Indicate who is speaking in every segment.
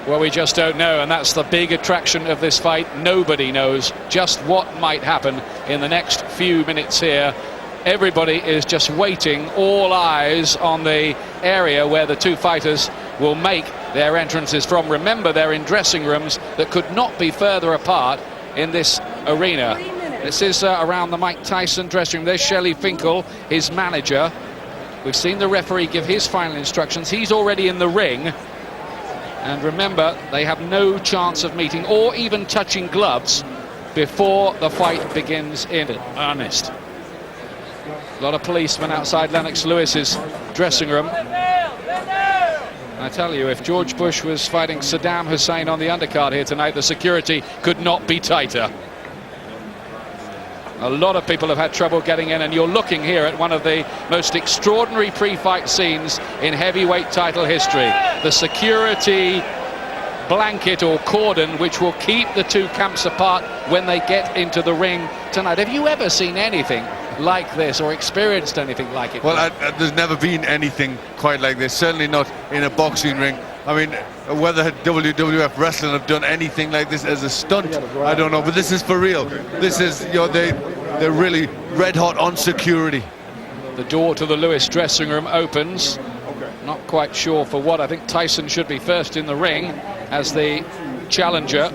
Speaker 1: Well, we just don't know, and that's the big attraction of this fight. Nobody knows just what might happen in the next few minutes here. Everybody is just waiting, all eyes on the area where the two fighters will make their entrances from. Remember, they're in dressing rooms that could not be further apart in this arena. This is around the Mike Tyson dressing room. There's Shelley Finkel, his manager. We've seen the referee give his final instructions. He's already in the ring. And remember, they have no chance of meeting or even touching gloves before the fight begins in earnest. A lot of policemen outside Lennox Lewis's dressing room. I tell you, if George Bush was fighting Saddam Hussein on the undercard here tonight, the security could not be tighter. A lot of people have had trouble getting in, and you're looking here at one of the most extraordinary pre-fight scenes in heavyweight title history. The security blanket or cordon which will keep the two camps apart when they get into the ring tonight. Have you ever seen anything like this or experienced anything like it?
Speaker 2: Well, there's never been anything quite like this, certainly not in a boxing ring. I mean, whether WWF wrestling have done anything like this as a stunt, I don't know, but this is for real. This is, you know, they're really red hot on security.
Speaker 1: The door to the Lewis dressing room opens. Not quite sure for what. I think Tyson should be first in the ring as the challenger.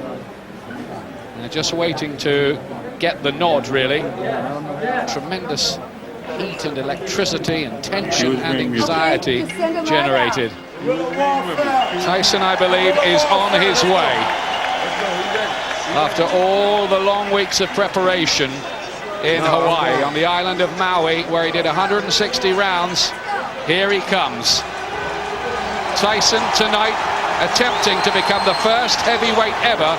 Speaker 1: They're just waiting to get the nod, really. Tremendous heat and electricity and tension and anxiety generated. Tyson, I believe, is on his way. After all the long weeks of preparation in Hawaii, on the island of Maui, where he did 160 rounds, here he comes. Tyson tonight attempting to become the first heavyweight ever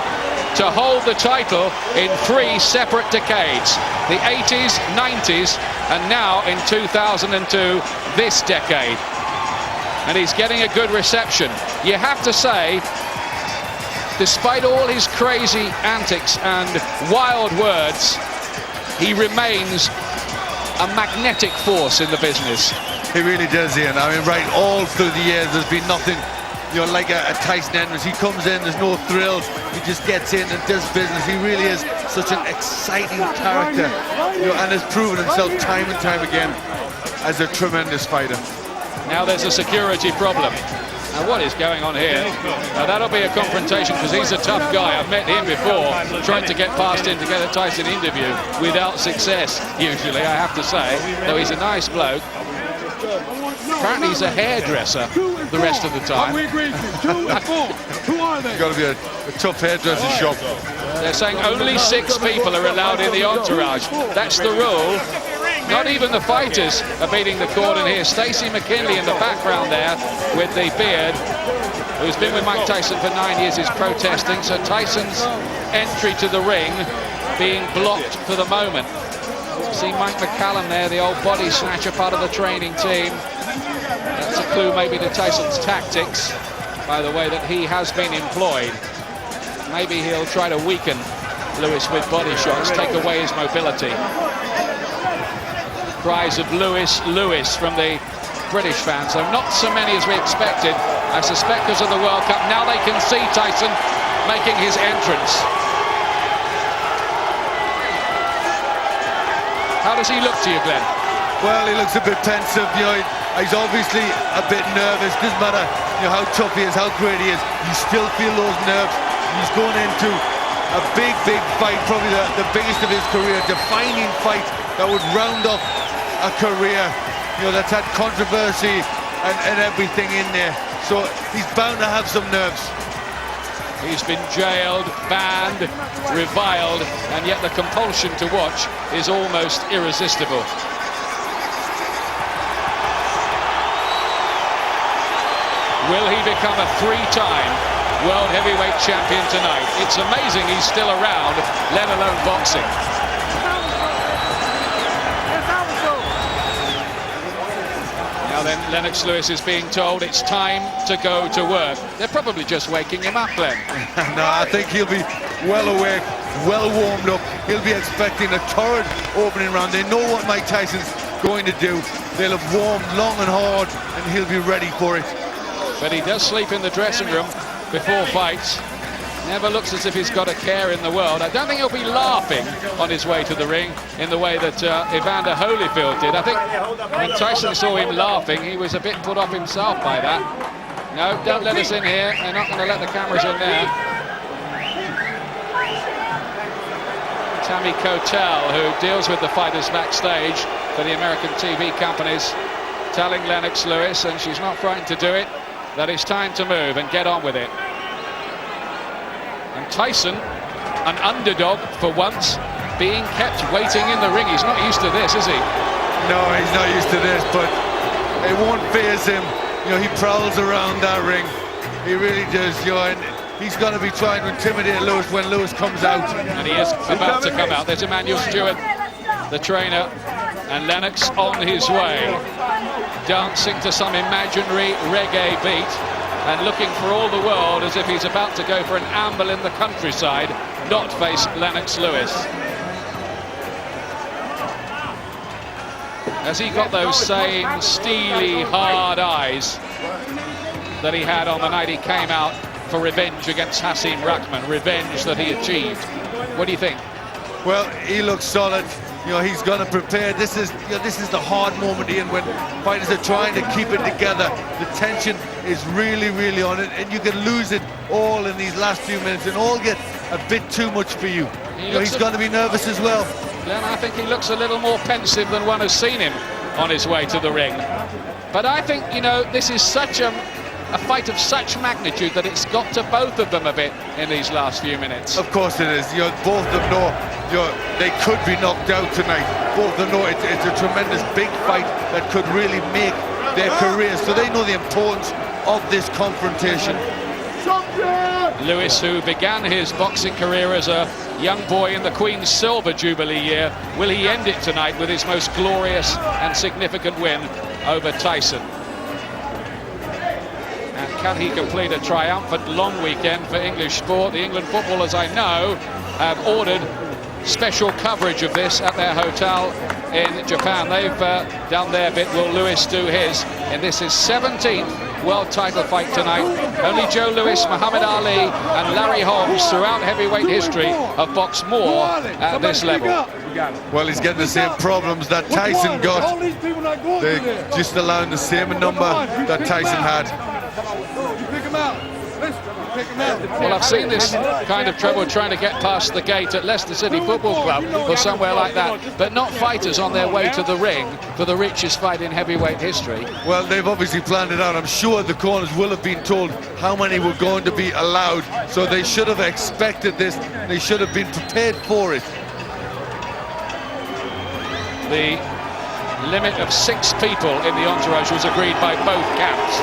Speaker 1: to hold the title in 3 separate decades. The 80s, 90s, and now in 2002, this decade. And he's getting a good reception. You have to say, despite all his crazy antics and wild words, he remains a magnetic force in the business.
Speaker 2: He really does, Ian. I mean, right all through the years, there's been nothing, you know, like a Tyson entrance. He comes in, there's no thrills. He just gets in and does business. He really is such an exciting character, you know, and has proven himself time and time again as a tremendous fighter.
Speaker 1: Now there's a security problem. Now what is going on here? Now that'll be a confrontation because he's a tough guy. I've met him before, tried to get past him to get a Tyson interview without success, usually, I have to say, though he's a nice bloke. Apparently he's a hairdresser the rest of the time.
Speaker 2: It's got to be a tough hairdresser shop.
Speaker 1: They're saying only 6 people are allowed in the entourage. That's the rule. Not even the fighters are beating the cordon here. Stacey McKinley in the background there with the beard, who's been with Mike Tyson for 9 years, is protesting. So Tyson's entry to the ring being blocked for the moment. See Mike McCallum there, the old body snatcher, part of the training team. That's a clue maybe to Tyson's tactics, by the way that he has been employed. Maybe he'll try to weaken Lewis with body shots, take away his mobility. Cries of Lewis, Lewis from the British fans, so not so many as we expected. I suspect because of the World Cup. Now they can see Tyson making his entrance. How does he look to you, Glenn?
Speaker 2: Well, he looks a bit pensive, you know, he's obviously a bit nervous. Doesn't matter, you know, how tough he is, how great he is, you still feel those nerves. He's going into a big fight, probably the biggest of his career, defining fight that would round up a career, you know, that's had controversy and everything in there. So he's bound to have some nerves.
Speaker 1: He's been jailed, banned, reviled, and yet the compulsion to watch is almost irresistible. Will he become a 3-time world heavyweight champion tonight? It's amazing he's still around, let alone boxing. Now then, Lennox Lewis is being told it's time to go to work. They're probably just waking him up, Glenn.
Speaker 2: No, I think he'll be well awake, well warmed up. He'll be expecting a torrid opening round. They know what Mike Tyson's going to do. They'll have warmed long and hard, and he'll be ready for it.
Speaker 1: But he does sleep in the dressing room before fights. Never looks as if he's got a care in the world. I don't think he'll be laughing on his way to the ring in the way that Evander Holyfield did. I think when Tyson saw him laughing, he was a bit put off himself by that. No, don't let us in here. They're not going to let the cameras in there. Tammy Cotel, who deals with the fighters backstage for the American TV companies, telling Lennox Lewis, and she's not frightened to do it, that it's time to move and get on with it. And Tyson, an underdog for once, being kept waiting in the ring. He's not used to this, is he?
Speaker 2: No, he's not used to this, but it won't faze him. You know, he prowls around that ring. He really does, you know, and he's going to be trying to intimidate Lewis when Lewis comes out.
Speaker 1: And he is about to come out. There's Emmanuel Stewart, the trainer, and Lennox on his way, dancing to some imaginary reggae beat and looking for all the world as if he's about to go for an amble in the countryside, not face Lennox Lewis. Has he got those same steely, hard eyes that he had on the night he came out for revenge against Hasim Rahman, revenge that he achieved? What do you think?
Speaker 2: Well, he looks solid. You know, he's going to prepare. This is the hard moment, Ian, when fighters are trying to keep it together. The tension is really, really on it, and you can lose it all in these last few minutes and all get a bit too much for you. He's going to be nervous as well.
Speaker 1: Glenn, I think he looks a little more pensive than one has seen him on his way to the ring. But I think, you know, this is such a fight of such magnitude that it's got to both of them a bit in these last few minutes.
Speaker 2: Of course it is. You know, both of them know, you know, they could be knocked out tonight. Both of them know it's a tremendous big fight that could really make their careers. So they know the importance of this confrontation.
Speaker 1: Lewis, who began his boxing career as a young boy in the Queen's Silver Jubilee year, will he end it tonight with his most glorious and significant win over Tyson? And can he complete a triumphant long weekend for English sport? The England footballers, I know, have ordered special coverage of this at their hotel in Japan. They've done their bit. Will Lewis do his in this his 17th world title fight tonight? Only Joe Louis, Muhammad Ali and Larry Holmes throughout heavyweight history have boxed more at this level.
Speaker 2: Well, he's getting the same problems that Tyson got. They're just allowing the same number that Tyson had.
Speaker 1: Well, I've seen this kind of trouble trying to get past the gate at Leicester City Football Club or somewhere like that, but not fighters on their way to the ring for the richest fight in heavyweight history.
Speaker 2: Well, they've obviously planned it out. I'm sure the corners will have been told how many were going to be allowed, so they should have expected this. They should have been prepared for it.
Speaker 1: The limit of 6 people in the entourage was agreed by both camps.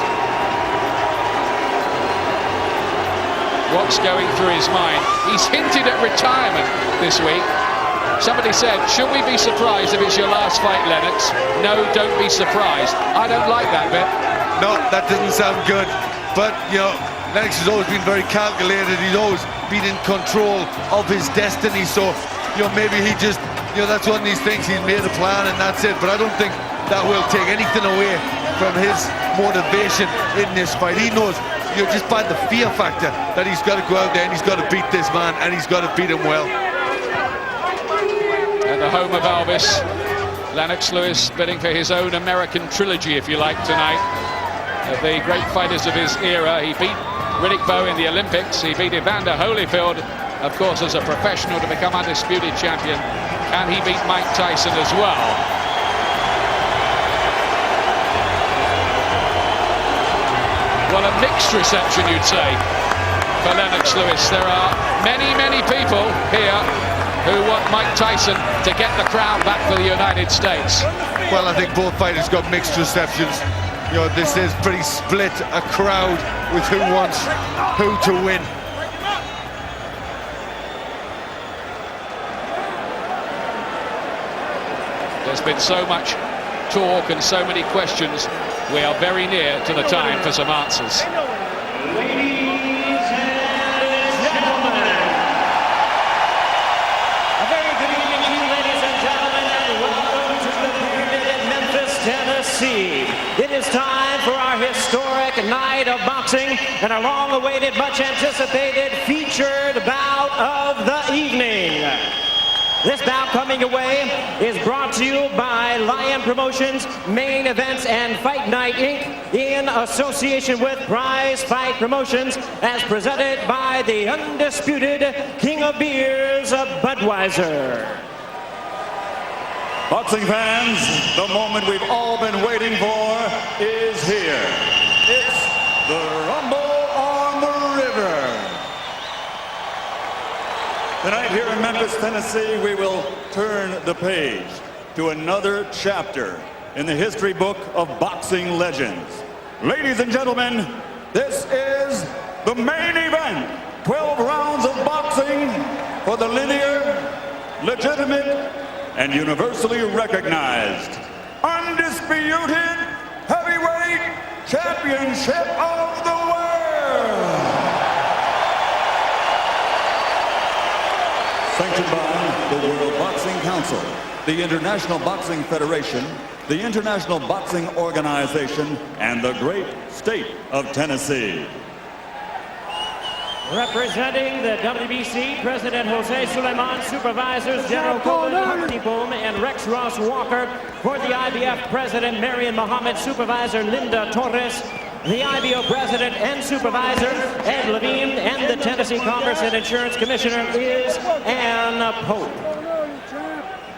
Speaker 1: What's going through his mind? He's hinted at retirement this week. Somebody said, should we be surprised if it's your last fight, Lennox? No, don't be surprised. I don't like that bit.
Speaker 2: No, that doesn't sound good. But, you know, Lennox has always been very calculated. He's always been in control of his destiny. So, you know, maybe he just, you know, that's one of these things. He's made a plan and that's it. But I don't think that will take anything away from his motivation in this fight. He knows, you know, just by the fear factor that he's got to go out there and he's got to beat this man, and he's got to beat him well.
Speaker 1: At the home of Elvis, Lennox Lewis bidding for his own American trilogy, if you like, tonight. Of the great fighters of his era, he beat Riddick Bowe in the Olympics. He beat Evander Holyfield, of course, as a professional to become undisputed champion. Can he beat Mike Tyson as well? Well, a mixed reception, you'd say, for Lennox Lewis. There are many, many people here who want Mike Tyson to get the crown back for the United States.
Speaker 2: Well, I think both fighters got mixed receptions. You know, this is pretty split, a crowd with who wants who to win.
Speaker 1: There's been so much talk and so many questions. We are very near to the time for some answers.
Speaker 3: Ladies and gentlemen, a very good evening to you, ladies and gentlemen, and welcome to the pyramid in Memphis, Tennessee. It is time for our historic night night of boxing and a long-awaited, much-anticipated featured bout of the evening. This bout coming away is brought to you by Lion Promotions, Main Events and Fight Night Inc. in association with Prize Fight Promotions, as presented by the undisputed King of Beers, Budweiser.
Speaker 4: Boxing fans, the moment we've all been waiting for is here. It's the Rumble on the River. Tonight here in Memphis, Tennessee, we will turn the page to another chapter in the history book of boxing legends. Ladies and gentlemen, this is the main event. 12 rounds of boxing for the linear, legitimate, and universally recognized, undisputed heavyweight championship of the world. Sanctioned by the World Boxing Council, the International Boxing Federation, the International Boxing Organization, and the great state of Tennessee.
Speaker 3: Representing the WBC, President Jose Suleiman, Supervisors General Colin Hartney Boom, and Rex Ross Walker. For the IBF President, Marion Muhammad, Supervisor Linda Torres, the IBO President and Supervisor, Ed Levine, and the Tennessee Commerce and Insurance Commissioner is Ann Pope.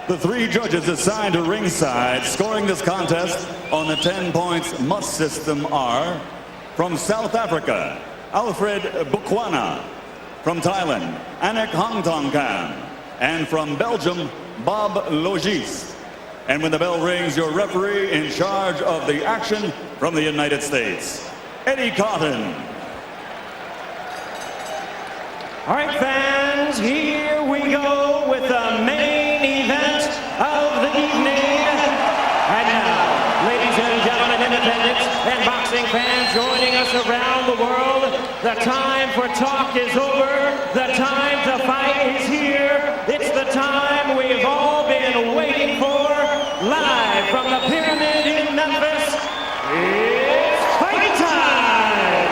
Speaker 4: The three judges assigned to ringside scoring this contest on the 10 points must system are from South Africa, Alfred Bukwana, from Thailand, Anik Hongtongkam, and from Belgium, Bob Logis. And when the bell rings, your referee in charge of the action from the United States, Eddie Cotton.
Speaker 3: All right, fans, here we go with the main event of the evening. And now, ladies and gentlemen, independents and boxing fans joining us around the world, the time for talk is over. The time to fight is here. It's the time we've all been waiting for. Live from the Pyramid in Memphis, it's fight time!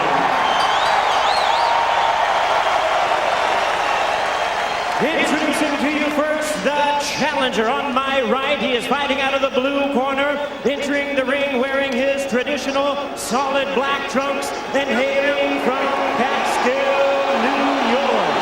Speaker 3: Introducing to you first the challenger on my right. He is fighting out of the blue corner, entering the ring wearing his traditional solid black trunks and hailing from Catskill, New York.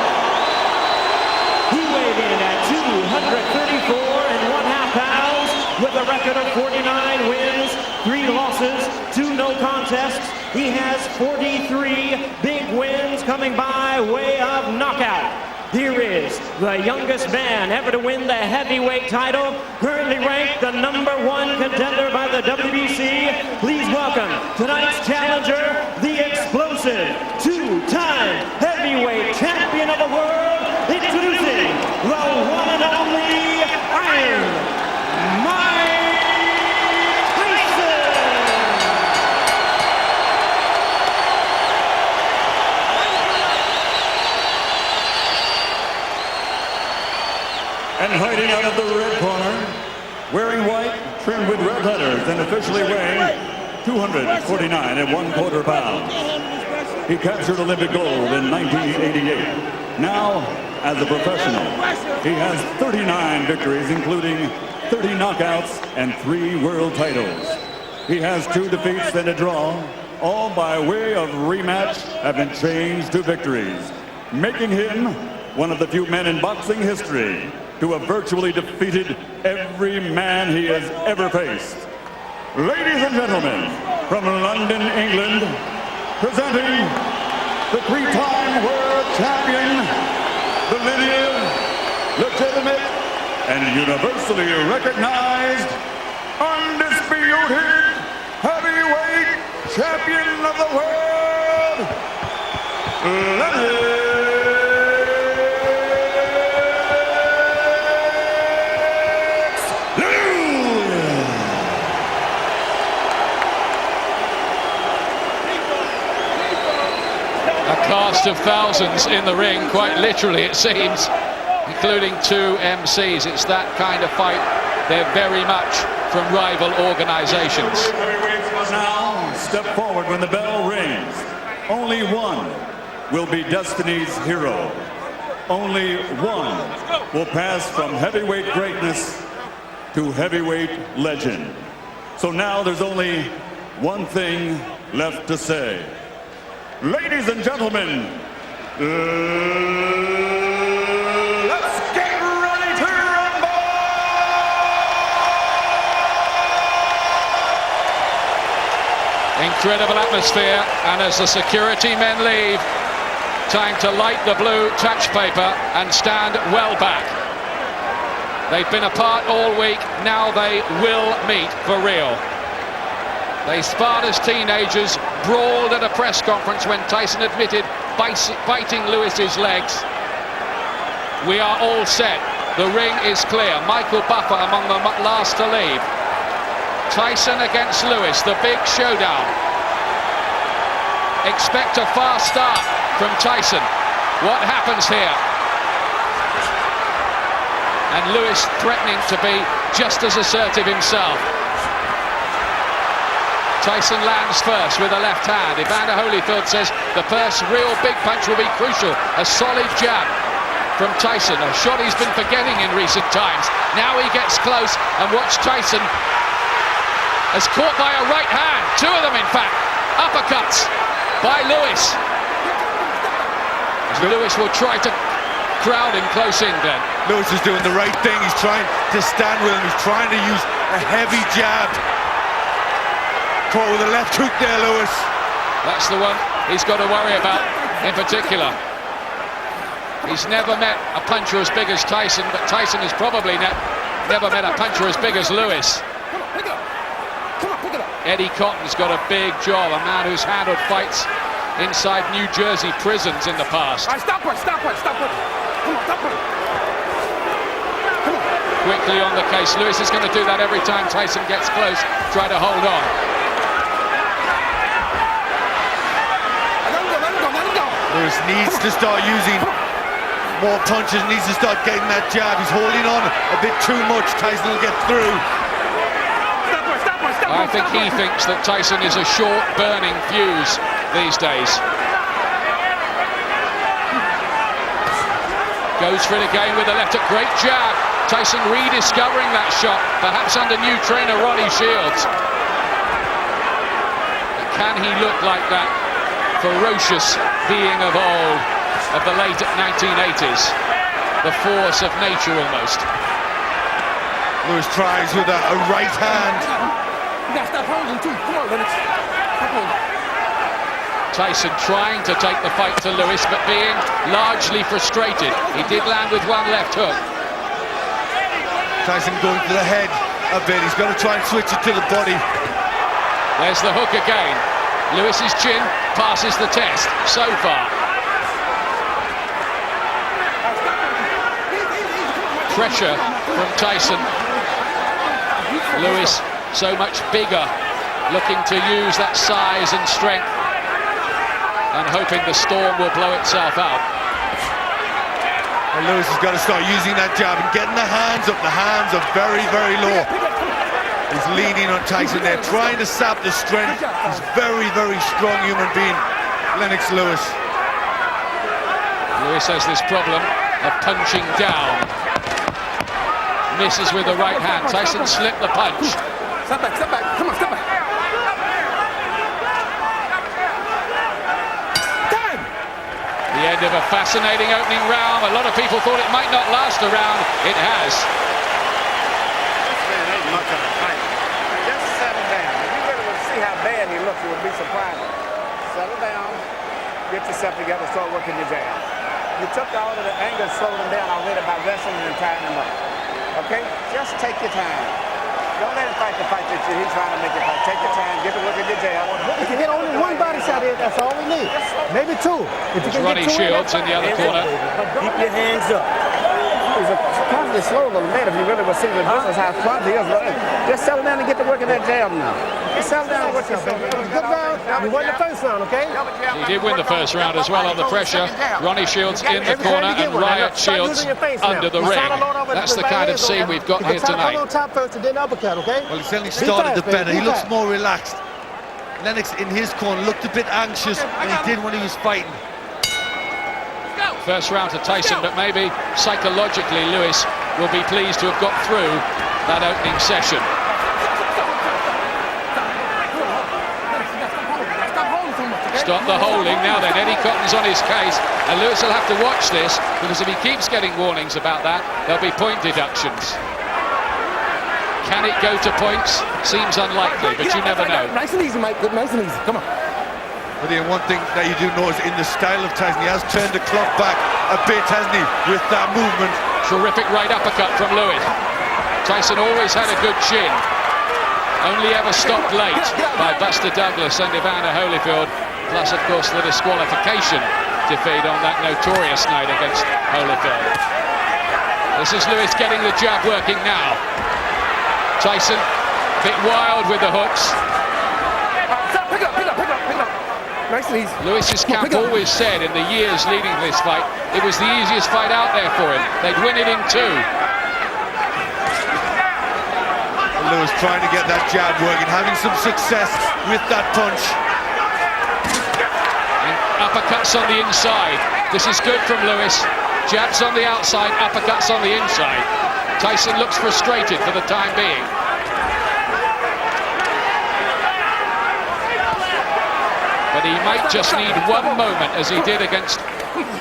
Speaker 3: He weighed in at 234 1/2 pounds with a record of 49 wins, 3 losses, 2 no contests. He has 43 big wins coming by way of knockout. Here is the youngest man ever to win the heavyweight title, currently ranked the #1 contender by the WBC. Please welcome tonight's challenger, the explosive 2-time heavyweight champion of the world, introducing the one and only Iron Mike Tyson.
Speaker 4: And fighting out of the red corner, wearing white, trimmed with red letters, and officially weighing 249 1/4 pounds. He captured Olympic gold in 1988. Now, as a professional, he has 39 victories, including 30 knockouts and 3 world titles. He has 2 defeats and a draw, all by way of rematch have been changed to victories, making him one of the few men in boxing history to have virtually defeated every man he has ever faced. Ladies and gentlemen, from London, England, presenting the 3-time world champion, the linear, legitimate, and universally recognized, undisputed heavyweight champion of the world, Lennox.
Speaker 1: A cast of thousands in the ring, quite literally it seems, including 2 MCs. It's that kind of fight. They're very much from rival organizations.
Speaker 4: Heavyweights must now step forward when the bell rings. Only one will be Destiny's hero. Only one will pass from heavyweight greatness to heavyweight legend. So now there's only one thing left to say. Ladies and gentlemen, let's get ready to rumble!
Speaker 1: Incredible atmosphere, and as the security men leave, time to light the blue touch paper and stand well back. They've been apart all week, now they will meet for real. They sparred as teenagers, brawled at a press conference when Tyson admitted biting Lewis's legs. We are all set. The ring is clear. Michael Buffer among the last to leave. Tyson against Lewis, the big showdown. Expect a fast start from Tyson. What happens here? And Lewis threatening to be just as assertive himself. Tyson lands first with a left hand. Evander Holyfield says the first real big punch will be crucial. A solid jab from Tyson, a shot he's been forgetting in recent times. Now he gets close, and watch Tyson as caught by a right hand. Two of them, in fact. Uppercuts by Lewis. Lewis will try to crowd him close in, Glenn.
Speaker 2: Lewis is doing the right thing. He's trying to stand with him. He's trying to use a heavy jab. Caught with a left hook there, Lewis.
Speaker 1: That's the one he's got to worry about in particular. He's never met a puncher as big as Tyson, but Tyson has probably never met a puncher as big as Lewis. Eddie Cotton's got a big job, a man who's handled fights inside New Jersey prisons in the past.
Speaker 5: Stop it.
Speaker 1: Quickly on the case. Lewis is going to do that every time Tyson gets close, try to hold on.
Speaker 2: Lewis needs to start using more punches, needs to start getting that jab. He's holding on a bit too much. Tyson will get through.
Speaker 1: I think he thinks that Tyson is a short burning fuse these days. Goes for it again with the left, a great jab. Tyson rediscovering that shot, perhaps under new trainer Ronnie Shields. But can he look like that ferocious being of old, of the late 1980s? The force of nature almost.
Speaker 2: Lewis tries with a right hand.
Speaker 5: You gotta stop holding too. Come on, Lennox. Stop holding.
Speaker 1: Tyson trying to take the fight to Lewis, but being largely frustrated. He did land with one left hook.
Speaker 2: Tyson going to the head a bit. He's got to try and switch it to the body.
Speaker 1: There's the hook again. Lewis's chin passes the test so far. Pressure from Tyson. Lewis so much bigger, looking to use that size and strength and hoping the storm will blow itself out.
Speaker 2: And Lewis has got to start using that jab and getting the hands up. The hands are very, very low. He's leaning on Tyson there, trying to sap the strength. He's very, very strong human being, Lennox Lewis.
Speaker 1: Lewis has this problem of punching down. Misses with the right hand. Tyson slipped the punch.
Speaker 5: Step back. Come on, step back. Time!
Speaker 1: The end of a fascinating opening round. A lot of people thought it might not last a round. It has.
Speaker 6: This man ain't much of a fight. Just settle down. If you really would see how bad he looks, it would be surprising. Settle down. Get yourself together. Start working your jab. You took all of the anger, slowed him down already by wrestling and tying him up. Okay? Just take your time. Don't let him fight the fight that he's trying to make you fight. Take your time, get to work at your jab.
Speaker 5: If you get only one body shot here, that's all we need. Maybe two. If you can
Speaker 1: Ronnie
Speaker 5: get two
Speaker 1: Shields in the other corner.
Speaker 6: Keep your hands up. He's constantly slow a little bit if you really will see the business how clumsy he is. Just settle down and get to work at that jab now. Just settle down and work yourself.
Speaker 5: Good round. You won the first round, okay?
Speaker 1: He did win the first round as well under pressure. Ronnie Shields in the corner and Riot Shields under the ring. That's the kind of scene we've got here tonight.
Speaker 5: Come on top first and then uppercut, okay?
Speaker 2: Well, he certainly started the better. He looks more relaxed. Lennox in his corner looked a bit anxious, and he did when he was fighting.
Speaker 1: First round to Tyson, but maybe psychologically Lewis will be pleased to have got through that opening session. Stop the holding now then. Eddie Cotton's on his case, and Lewis will have to watch this, because if he keeps getting warnings about that, there'll be point deductions. Can it go to points? Seems unlikely, but you never know.
Speaker 5: Nice and easy, Mike. Good, nice and easy. Come on.
Speaker 2: But then one thing that you do notice in the style of Tyson, he has turned the clock back a bit, hasn't he, with that movement.
Speaker 1: Terrific right uppercut from Lewis. Tyson always had a good chin. Only ever stopped late by Buster Douglas and Evander Holyfield. Plus, of course, the disqualification defeat on that notorious night against Holyfield. This is Lewis getting the jab working now. Tyson, a bit wild with the hooks.
Speaker 5: Pick up. Nice and easy.
Speaker 1: Lewis's camp always said in the years leading to this fight, it was the easiest fight out there for him. They'd win it in 2.
Speaker 2: Lewis trying to get that jab working, having some success with that punch.
Speaker 1: And uppercuts on the inside. This is good from Lewis. Jabs on the outside, uppercuts on the inside. Tyson looks frustrated for the time being. But he might just need one moment, as he did against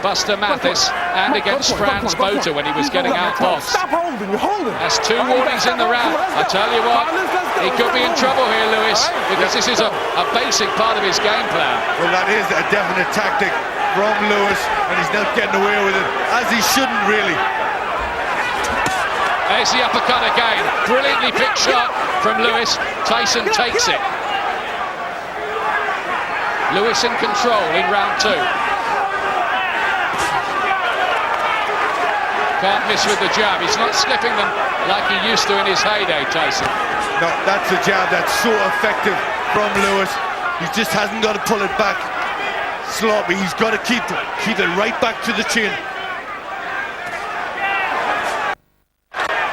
Speaker 1: Buster Mathis and against Franz Botha when he was getting outboxed.
Speaker 5: Stop holding, you're holding.
Speaker 1: That's 2 warnings in the round. I tell you what, he could be in trouble here, Lewis, because this is a basic part of his game plan.
Speaker 2: Well, that is a definite tactic from Lewis, and he's not getting away with it, as he shouldn't really.
Speaker 1: There's the uppercut again. Brilliantly picked shot from Lewis. Tyson takes it. Lewis in control in round 2. Can't miss with the jab. He's not slipping them like he used to in his heyday, Tyson.
Speaker 2: No, that's a jab that's so effective from Lewis. He just hasn't got to pull it back sloppy. He's got to keep it right back to the chin.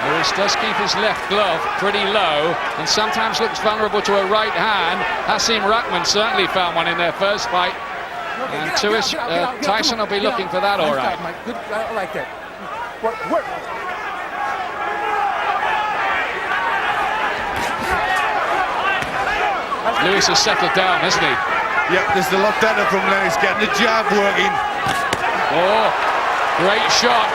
Speaker 1: Lewis does keep his left glove pretty low and sometimes looks vulnerable to a right hand. Hasim Rahman certainly found one in their first fight. And Tyson will be looking for that all right.
Speaker 5: Good, I like that. Work.
Speaker 1: Lewis has settled down, hasn't he?
Speaker 2: Yep, this is a lot better from Lennox, getting the jab working.
Speaker 1: Oh, great shot.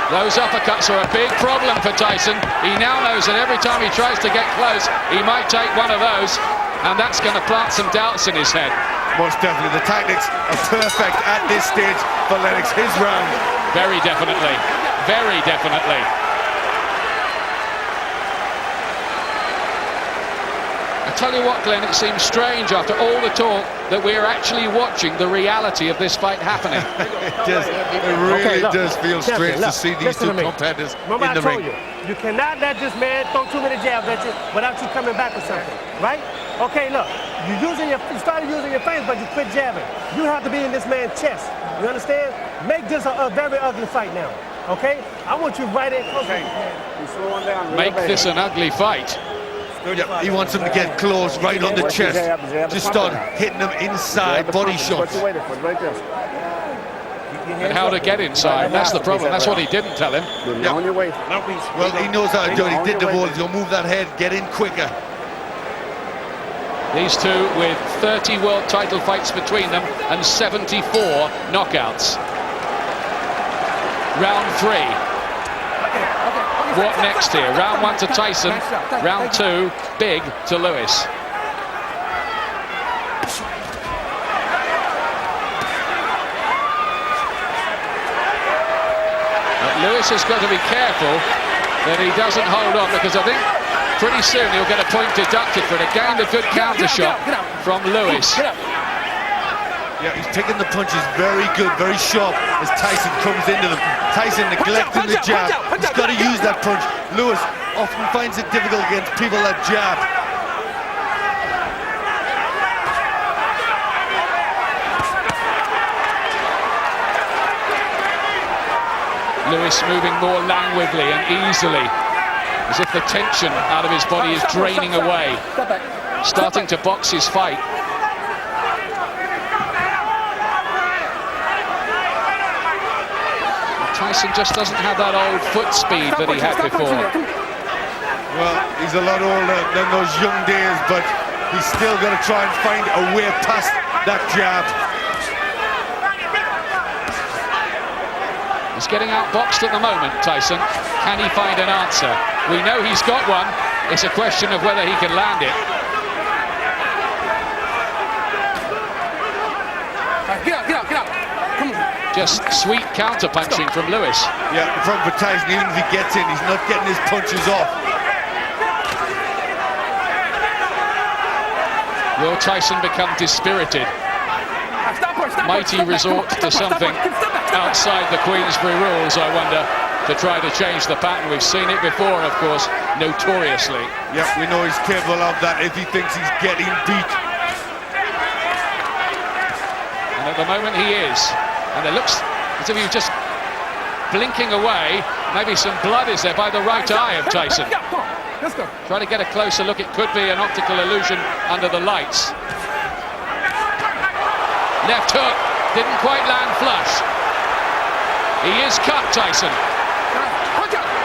Speaker 1: Those uppercuts are a big problem for Tyson. He now knows that every time he tries to get close, he might take one of those, and that's going to plant some doubts in his head.
Speaker 2: Most definitely, the tactics are perfect at this stage for Lennox. His round.
Speaker 1: Very definitely. Very definitely. I tell you what, Glenn, it seems strange after all the talk that we're actually watching the reality of this fight happening.
Speaker 2: It really does feel strange to see these two competitors in the ring.
Speaker 5: You cannot let this man throw too many jabs at you without you coming back with something, right? Okay, look, you started using your face, but you quit jabbing. You have to be in this man's chest. You understand? Make this a very ugly fight now, okay? I want you right in close.
Speaker 1: Make this an ugly fight.
Speaker 2: Yeah, he wants him to get close, right on the chest. Just start hitting him inside, body shots.
Speaker 1: And how to get inside, that's the problem. That's what he didn't tell him.
Speaker 2: Yeah. Well, he knows how to do it. He did the ball. He'll move that head, get in quicker.
Speaker 1: These two with 30 world title fights between them and 74 knockouts. Round 3. What next here? Round 1 to Tyson, round 2, big to Lewis. But Lewis has got to be careful that he doesn't hold on, because I think pretty soon he'll get a point deducted for it. Again, a good counter shot from Lewis.
Speaker 2: Yeah, he's taking the punches very good, very sharp as Tyson comes into them. Tyson neglecting the jab. He's got to use that punch. Lewis often finds it difficult against people that jab.
Speaker 1: Lewis moving more languidly and easily, as if the tension out of his body is draining away. starting to box his fight. Tyson just doesn't have that old foot speed that he had before.
Speaker 2: Well, he's a lot older than those young days, but he's still got to try and find a way past that jab.
Speaker 1: He's getting outboxed at the moment, Tyson. Can he find an answer? We know he's got one. It's a question of whether he can land it.
Speaker 6: Get up. Come on.
Speaker 1: Just sweet counter-punching from Lewis.
Speaker 2: Yeah, the problem for Tyson, even if he gets in, he's not getting his punches off.
Speaker 1: Will Tyson become dispirited? Might he resort to something outside the Queensberry rules, I wonder, to try to change the pattern? We've seen it before, of course, notoriously.
Speaker 2: Yeah, we know he's capable of that if he thinks he's getting beat.
Speaker 1: And at the moment he is. And it looks as if he was just blinking away. Maybe some blood is there by the right eye of Tyson.
Speaker 6: Let's go.
Speaker 1: Try to get a closer look. It could be an optical illusion under the lights. Left hook, didn't quite land flush. He is cut, Tyson.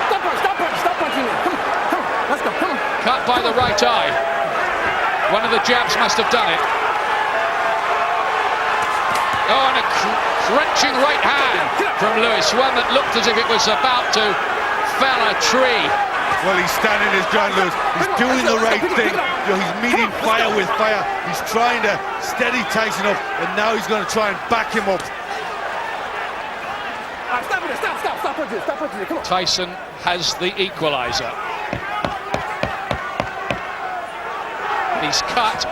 Speaker 6: Stop punching him. Come on. Let's go. Come on.
Speaker 1: Cut by the right eye. One of the jabs must have done it. Oh, and a crunching right hand from Lewis. One that looked as if it was about to fell a tree.
Speaker 2: Well, he's standing his ground, Lewis. He's doing the right thing. You know, he's meeting fire with fire. He's trying to steady Tyson up, and now he's going to try and back him up.
Speaker 6: Stop punching it. Come on.
Speaker 1: Tyson has the equalizer. He's cut,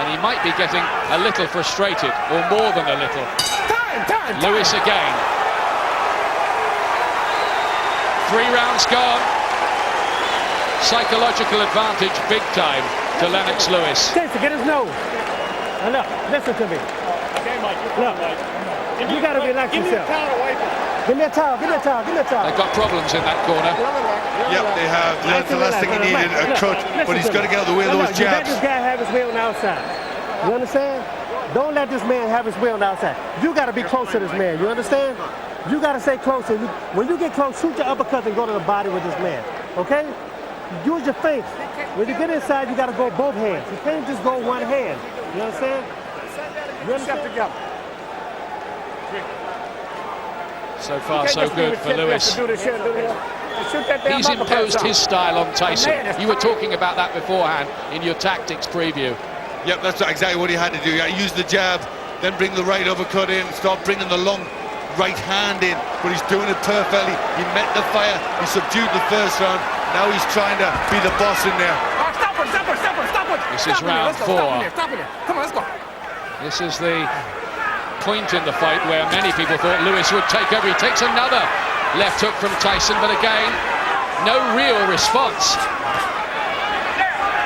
Speaker 1: and he might be getting a little frustrated, or more than a little.
Speaker 6: Time.
Speaker 1: Lewis again. 3 rounds gone. Psychological advantage big time to Lennox Lewis.
Speaker 5: Tyson, get his nose. Now look, listen to me. Look, you got to relax yourself. Give me a towel.
Speaker 1: They've got problems in that corner.
Speaker 2: Yep, they have. That's the last thing he needed, a cut, but he's got to get out of the way of those
Speaker 5: You let
Speaker 2: jabs.
Speaker 5: this guy have his way on the outside. You understand? Don't let this man have his way on the outside. You got to be close to this man. You understand? You got to stay closer. When you get close, shoot your uppercut and go to the body with this man. Okay? Use your face. When you get inside, you got to go both hands. You can't just go one hand. You understand? You understand?
Speaker 1: So far, so good for Lewis. He's imposed his style on Tyson. You were talking about that beforehand in your tactics preview.
Speaker 2: Yep, that's exactly what he had to do. He had to use the jab, then bring the right uppercut in, start bringing the long right hand in, but he's doing it perfectly. He met the fire, he subdued the first round, now he's trying to be the boss in there.
Speaker 6: Stop it.
Speaker 1: This is round 4.
Speaker 6: Stop it. Come on, let's go.
Speaker 1: This is the point in the fight where many people thought Lewis would take over. He takes another left hook from Tyson, but again, no real response.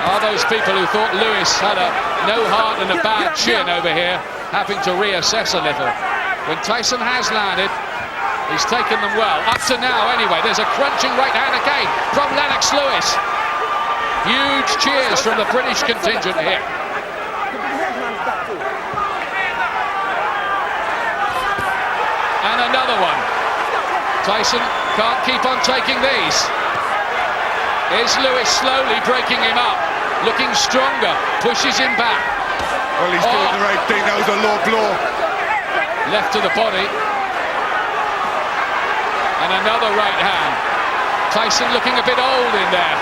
Speaker 1: Are those people who thought Lewis had no heart and a bad chin over here having to reassess a little? When Tyson has landed, he's taken them well. Up to now, anyway. There's a crunching right hand again from Lennox Lewis. Huge cheers from the British contingent here. And another one. Tyson can't keep on taking these. Here's Lewis slowly breaking him up, looking stronger, pushes him back.
Speaker 2: Well, he's doing the right thing. That was a low blow.
Speaker 1: Left to the body. And another right hand. Tyson looking a bit old in there.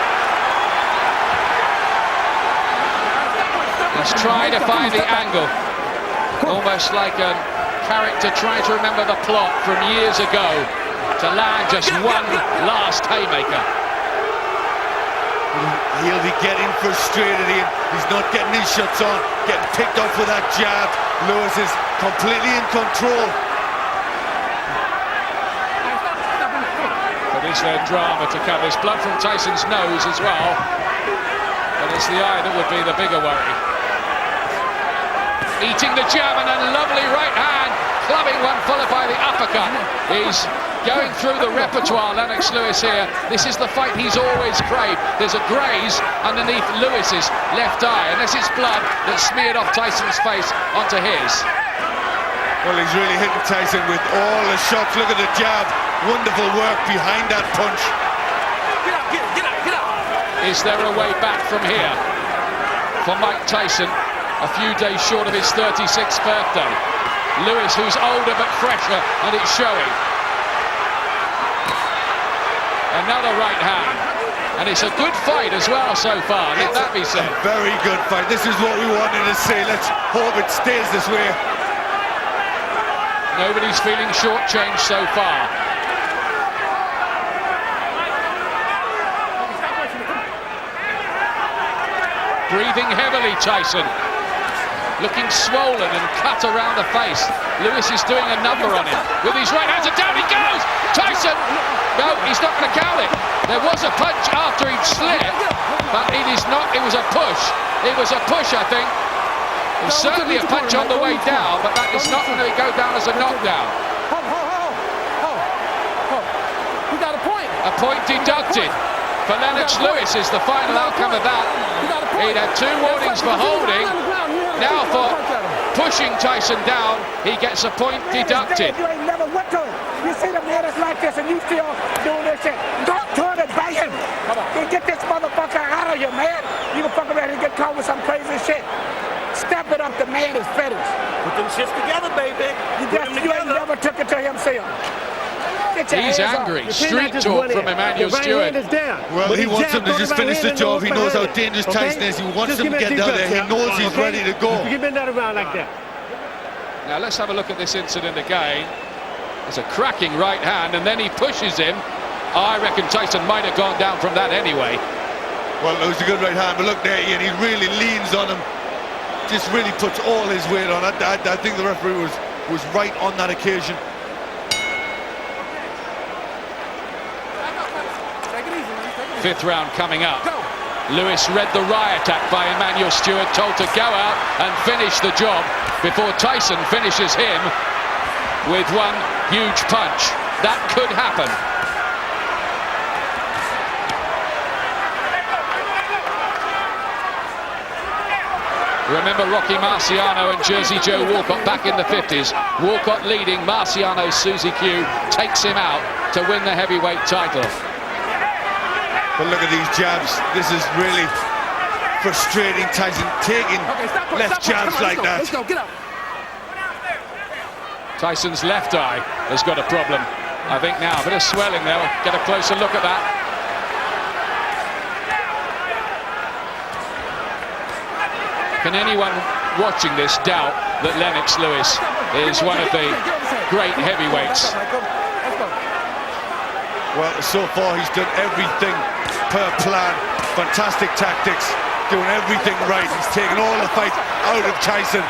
Speaker 1: He's trying to find the angle. Almost like a character trying to remember the plot from years ago to land just one last haymaker.
Speaker 2: He'll be getting frustrated here. He's not getting his shots on, getting picked off with that jab. Lewis is completely in control.
Speaker 1: But is there drama to come? There's blood from Tyson's nose as well. But it's the eye that would be the bigger worry. Eating the jab and a lovely right hand, clubbing one followed by the uppercut. He's Going through the repertoire, Lennox Lewis here. This is the fight he's always craved. There's a graze underneath Lewis's left eye, unless it's blood that smeared off Tyson's face onto his.
Speaker 2: Well, he's really hitting Tyson with all the shots. Look at the jab. Wonderful work behind that punch.
Speaker 5: Get out.
Speaker 1: Is there a way back from here for Mike Tyson, a few days short of his 36th birthday? Lewis, who's older but fresher, and it's showing. Another right hand, and it's a good fight as well so far, let that be said.
Speaker 2: A very good fight. This is what we wanted to see. Let's hope it stays this way.
Speaker 1: Nobody's feeling shortchanged so far. Breathing heavily, Tyson. Looking swollen and cut around the face. Lewis is doing a number on him with his right hands, and down he goes! Tyson! No, he's not going to count it. There was a punch after he'd slipped, but it is not. It was a push. It was a push, I think. It was certainly a punch on the way down, but that is not going to go down as a knockdown.
Speaker 5: He got a point.
Speaker 1: A point deducted for Lennox Lewis is the final outcome of that. He'd had 2 warnings for holding. Now for pushing Tyson down, he gets a point deducted.
Speaker 7: You ain't never went to it. You see the man is like this and you still doing this shit. Don't turn and bite him. Then get this motherfucker out of you, man. You can fuck around and get caught with some crazy shit. Step it up, the man is finished.
Speaker 5: Put them shits together, baby.
Speaker 7: You ain't never took it to himself.
Speaker 1: He's angry. Street talk from Emmanuel Stewart.
Speaker 2: Well, he wants him to just finish the job. He knows how dangerous Tyson is. He wants him to get down there. He knows he's ready to go.
Speaker 5: You bend that around like that.
Speaker 1: Now let's have a look at this incident again. It's a cracking right hand, and then he pushes him. I reckon Tyson might have gone down from that anyway.
Speaker 2: Well, it was a good right hand, but look there, Ian. He really leans on him. Just really puts all his weight on it. I think the referee was right on that occasion.
Speaker 1: Fifth round coming up. Lewis read the riot act by Emmanuel Stewart, told to go out and finish the job before Tyson finishes him with one huge punch. That could happen. Remember Rocky Marciano and Jersey Joe Walcott back in the 50s. Walcott leading, Marciano's Susie Q takes him out to win the heavyweight title.
Speaker 2: But look at these jabs. This is really frustrating. Tyson taking left jabs like that.
Speaker 5: Let's go, get up.
Speaker 1: Tyson's left eye has got a problem, I think now. A bit of swelling there. We'll get a closer look at that. Can anyone watching this doubt that Lennox Lewis is one of the great heavyweights?
Speaker 2: Well, so far he's done everything per plan. Fantastic tactics, doing everything right. He's taken all the fight out of Tyson.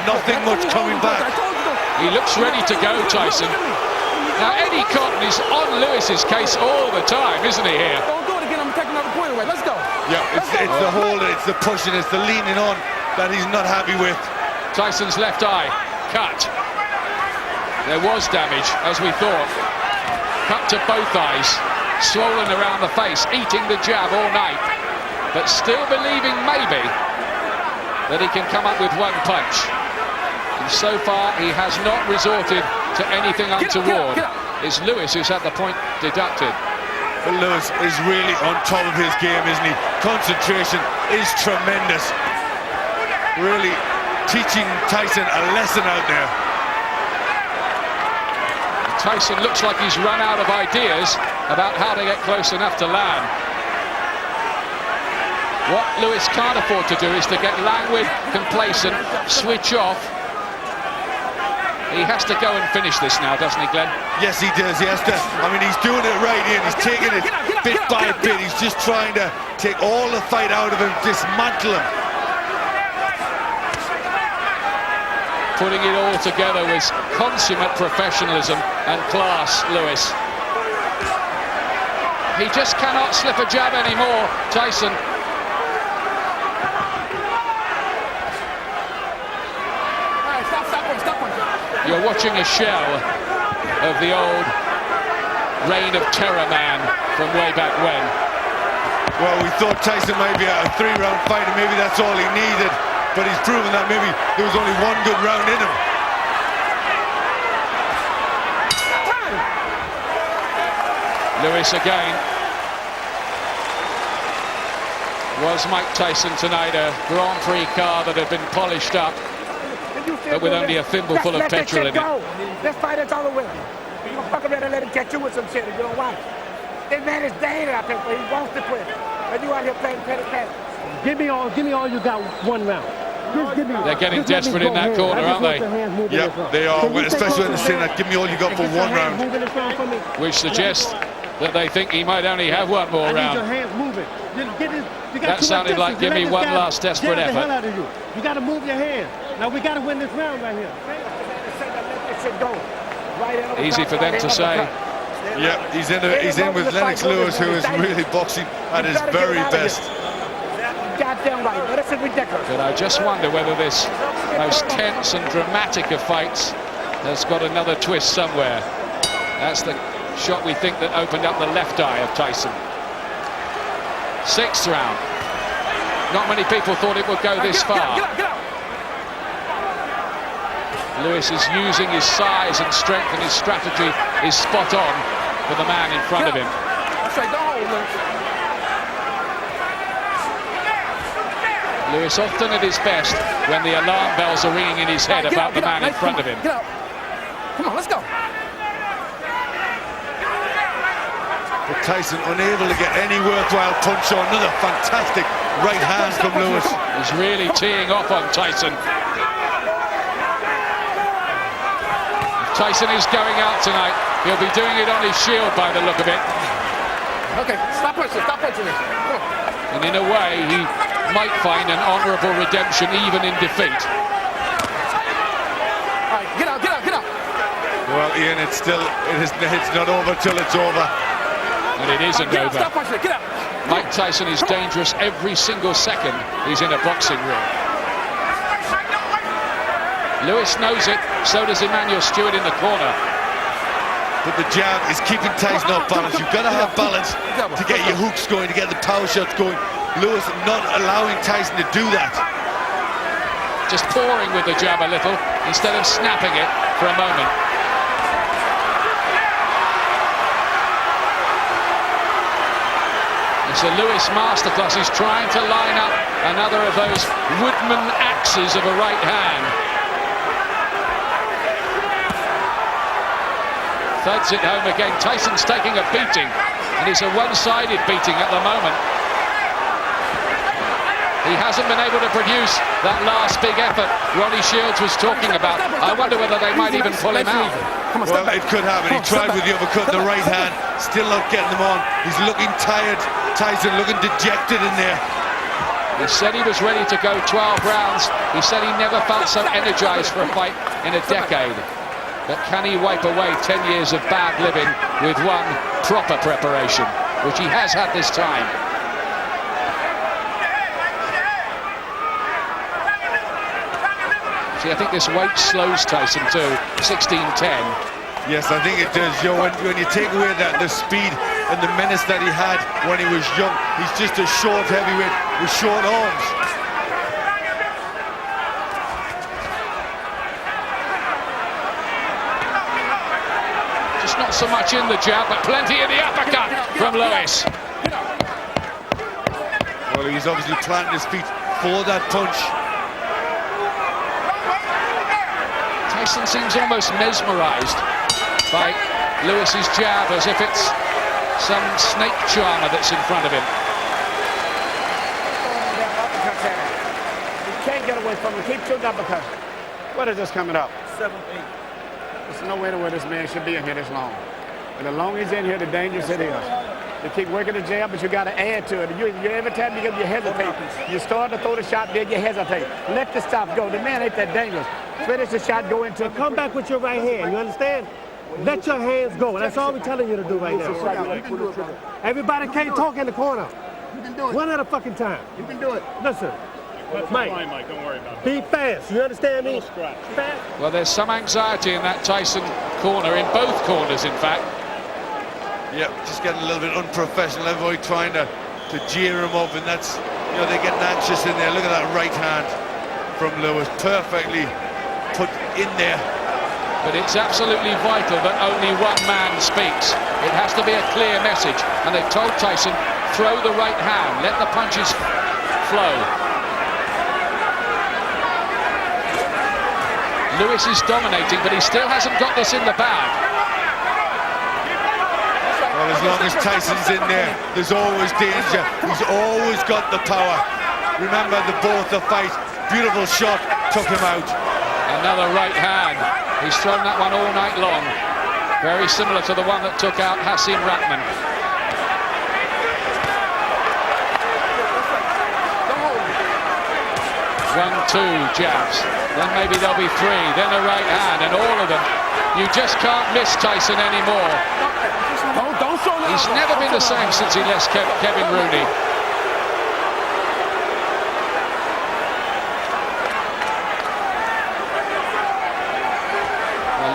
Speaker 2: Nothing much coming back.
Speaker 1: He looks ready to go, Tyson. Now, Eddie Cotton is on Lewis's case all the time, isn't he, here?
Speaker 5: Don't do it again, I'm gonna take another point away. Let's go.
Speaker 2: Yeah, it's the holding, it's the pushing, it's the leaning on that he's not happy with.
Speaker 1: Tyson's left eye cut. There was damage, as we thought. Cut to both eyes, swollen around the face, eating the jab all night, but still believing maybe that he can come up with one punch. And so far he has not resorted to anything untoward. It's Lewis who's had the point deducted.
Speaker 2: But Lewis is really on top of his game, isn't he? Concentration is tremendous. Really teaching Tyson a lesson out there.
Speaker 1: Tyson looks like he's run out of ideas about how to get close enough to land. What Lewis can't afford to do is to get languid, complacent, switch off. He has to go and finish this now, doesn't he, Glenn?
Speaker 2: Yes, he does. He has to. I mean, he's doing it right here. He's taking it bit by bit. He's just trying to take all the fight out of him, dismantle him.
Speaker 1: Putting it all together with consummate professionalism and class, Lewis. He just cannot slip a jab anymore, Tyson.
Speaker 5: Stop.
Speaker 1: You're watching a shell of the old reign of terror man from way back when.
Speaker 2: Well, we thought Tyson might be a 3-round fight, and maybe that's all he needed. But he's proven that maybe there was only one good round in him.
Speaker 1: Lewis again. Was Mike Tyson tonight a Grand Prix car that had been polished up, but with only a thimbleful of petrol in it?
Speaker 7: Let's fight it all the way. You don't fuck around and let him catch you with some shit if you don't want it. This man is dating out there, he wants to quit. And you out here playing petty cat.
Speaker 5: Give me all you got one round. Just give me,
Speaker 1: they're getting desperate in that corner, aren't they?
Speaker 2: Yep, they are, especially when they're saying that, give me all you got for one round.
Speaker 1: Which suggests that they think he might only have one more round. That sounded like give me one last desperate effort.
Speaker 5: You got to move your hands. Now we got to win this round right here.
Speaker 1: Easy for them to say.
Speaker 2: Yep, he's in with Lennox Lewis, who is really boxing at his very best.
Speaker 7: Goddamn right, but it's ridiculous.
Speaker 1: But I just wonder whether this most tense and dramatic of fights has got another twist somewhere. That's the shot we think that opened up the left eye of Tyson. 6th round. Not many people thought it would go this far. Lewis is using his size and strength, and his strategy is spot on for the man in front of him. Lewis often at his best when the alarm bells are ringing in his head about the man in front of him.
Speaker 7: Come on, let's go.
Speaker 2: But Tyson unable to get any worthwhile punch on. Another fantastic right hand from Lewis.
Speaker 1: He's really teeing off on Tyson. If Tyson is going out tonight, he'll be doing it on his shield by the look of it.
Speaker 7: Okay, stop punching me.
Speaker 1: And in a way, he might find an honourable redemption even in defeat.
Speaker 7: All right, get out.
Speaker 2: Well, Ian, it's not over till it's over.
Speaker 1: And it isn't over.
Speaker 7: Stop punching me, get out.
Speaker 1: Mike Tyson is dangerous every single second he's in a boxing ring. Lewis knows it, so does Emmanuel Stewart in the corner.
Speaker 2: But the jab is keeping Tyson off balance. You've got to have balance to get your hooks going, to get the power shots going. Lewis not allowing Tyson to do that.
Speaker 1: Just pouring with the jab a little instead of snapping it for a moment. It's a Lewis masterclass. He's trying to line up another of those woodman axes of a right hand. Thuds it home again. Tyson's taking a beating, and it's a one-sided beating at the moment. He hasn't been able to produce that last big effort Ronnie Shields was talking about. I wonder whether they might even pull him out.
Speaker 2: Well, it could happen. He tried with the uppercut in the right hand, still not getting them on. He's looking tired. Tyson looking dejected in there.
Speaker 1: He said he was ready to go 12 rounds. He said he never felt so energized for a fight in a decade. But can he wipe away 10 years of bad living with one proper preparation, which he has had this time? See, I think this weight slows Tyson too, 16-10.
Speaker 2: Yes, I think it does. When you take away the speed and the menace that he had when he was young, he's just a short heavyweight with short arms.
Speaker 1: Just not so much in the jab, but plenty in the uppercut from Lewis.
Speaker 2: Well, he's obviously planting his feet for that punch.
Speaker 1: Tyson seems almost mesmerized by Lewis's jab, as if it's some snake charmer that's in front of him.
Speaker 6: You can't get away from him. Keep shooting uppercut. What is this coming up? 7-8. There's no way to where this man should be in here this long. And the longer he's in here, the dangerous it is. You keep working the jab, but you got to add to it. Every time you hesitate, you start to throw the shot, then you hesitate. Let the stop go. The man ain't that dangerous. Finish the shot, go into it.
Speaker 5: Come back with your right hand, you understand? Let your hands go. That's all we're telling you to do right now. Everybody can't talk in the corner.
Speaker 6: You can do it.
Speaker 5: One at a fucking time.
Speaker 6: You can do it.
Speaker 5: Listen, Mike, don't worry about it. Be fast, you understand me? Fast.
Speaker 1: Well, there's some anxiety in that Tyson corner, in both corners, in fact.
Speaker 2: Yeah, just getting a little bit unprofessional. Everybody trying to jeer him up, and that's, you know, they're getting anxious in there. Look at that right hand from Lewis, perfectly put in there.
Speaker 1: But it's absolutely vital that only one man speaks. It has to be a clear message, and they've told Tyson, throw the right hand, let the punches flow. Lewis is dominating, but he still hasn't got this in the bag.
Speaker 2: Well, as long as Tyson's in there, there's always danger. He's always got the power. Remember, both the fight. Beautiful shot, took him out.
Speaker 1: Another right hand. He's thrown that one all night long. Very similar to the one that took out Hasim Rahman. 1, 2 jabs. Then maybe there'll be 3. Then a right hand, and all of them. You just can't miss Tyson anymore. He's never been the same since he left Kevin Rooney.